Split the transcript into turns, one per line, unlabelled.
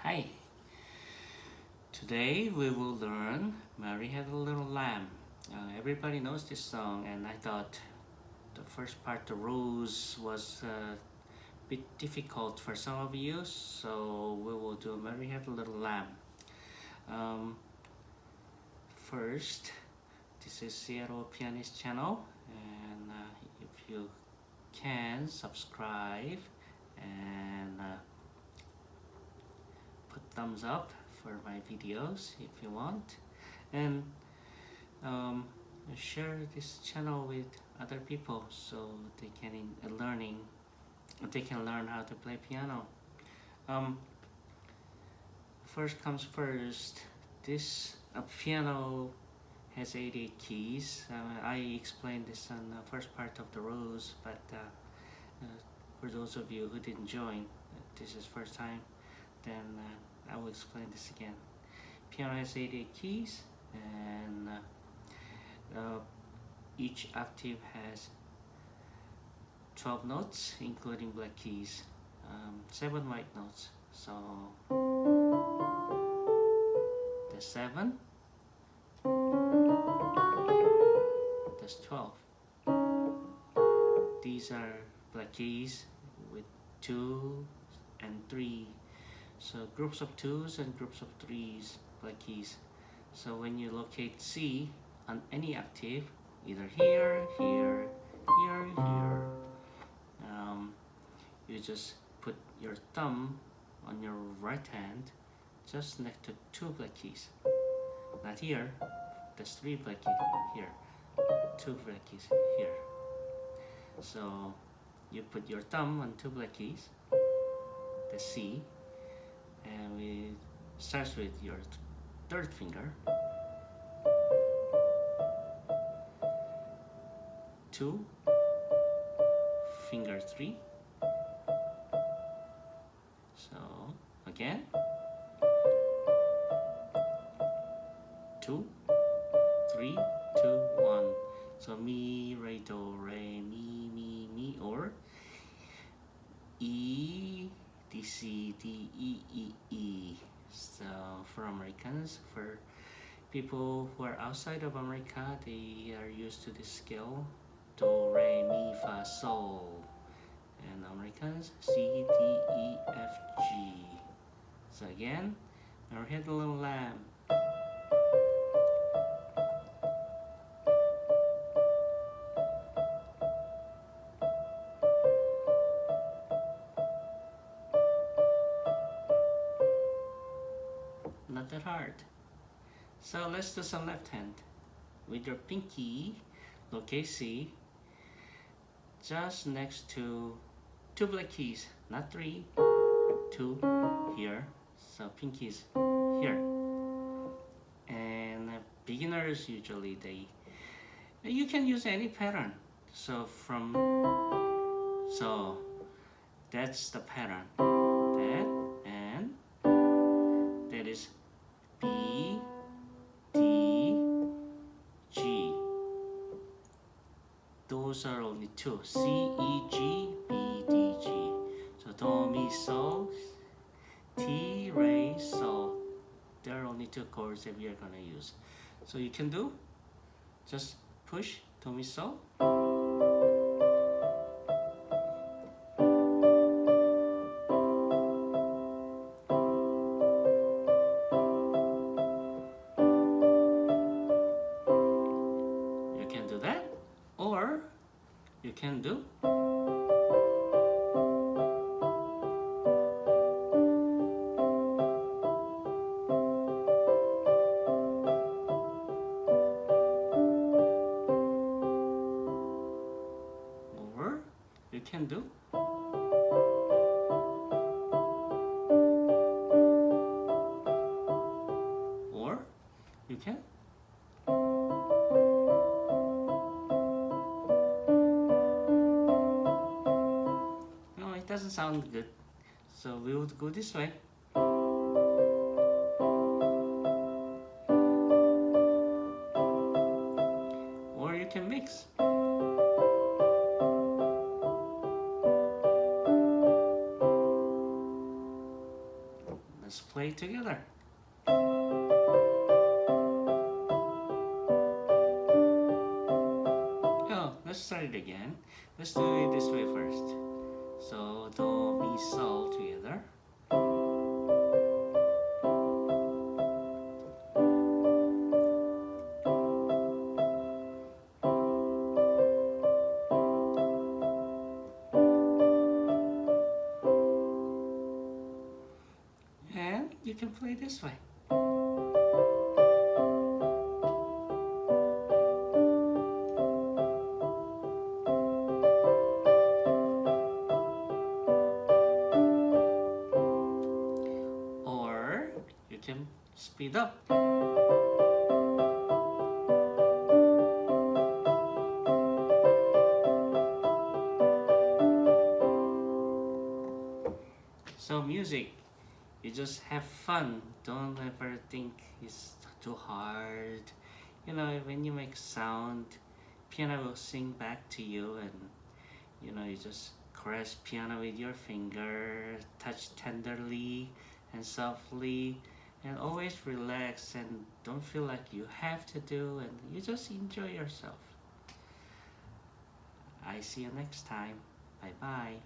Hi, today we will learn Mary Had a Little Lamb. Everybody knows this song, and I thought the first part, the rules, was a bit difficult for some of you, so we will do Mary Had a Little Lamb. Um, First, this is Seattle Pianist channel, and if you can subscribe and put thumbs up for my videos if you want, and um, share this channel with other people so they can learn how to play piano. um, First comes first, this piano has 88 keys. I explained this on the first part of the rules, but for those of you who didn't join, this is first time, then I will explain this again. Piano has 88 keys, and each octave has 12 notes, including black keys, 7 white notes. So there's 7, there's 12. These are black keys with 2 and 3. So groups of 2s and groups of 3s, black keys. So when you locate C on any octave, either here, here, here, here, you just put your thumb on your right hand just next to 2 black keys. Not here, there's 3 black keys here, 2 black keys here. So you put your thumb on 2 black keys, the C, and we starts with your third finger, 2, finger 3. So again, 2, 3, 2, 1. So mi, re, do, re, mi, or E, D, C, D, E. So for Americans, for people who are outside of America, they are used to this scale, do, re, mi, fa, sol. And Americans, C, D, E, F, G. So again, Mary Had a Little Lamb. Not that hard. So let's do some left hand. With your pinky, locate C, just next to 2 black keys, not 3, 2 here. So pinky is here. And beginners usually you can use any pattern. So that's the pattern. That and that is B, D, G. Those are only 2. C, E, G, B, D, G. So do, mi, sol, Ti, re, sol. There are only 2 chords that we are gonna use. So you can do, just push do, mi, sol. You can do that, or you can do or you can do or you can no, it doesn't sound good, so we would go this way. Or you can mix. Let's play together. Oh, let's start it again. Let's do it this way first. So do, mi, sol together. And you can play this way. Or you can speed up. So music, you just have fun. Don't ever think it's too hard. You know, when you make sound, piano will sing back to you, and you just caress piano with your finger, touch tenderly and softly, and always relax and don't feel like you have to do, and you just enjoy yourself. I see you next time. Bye bye.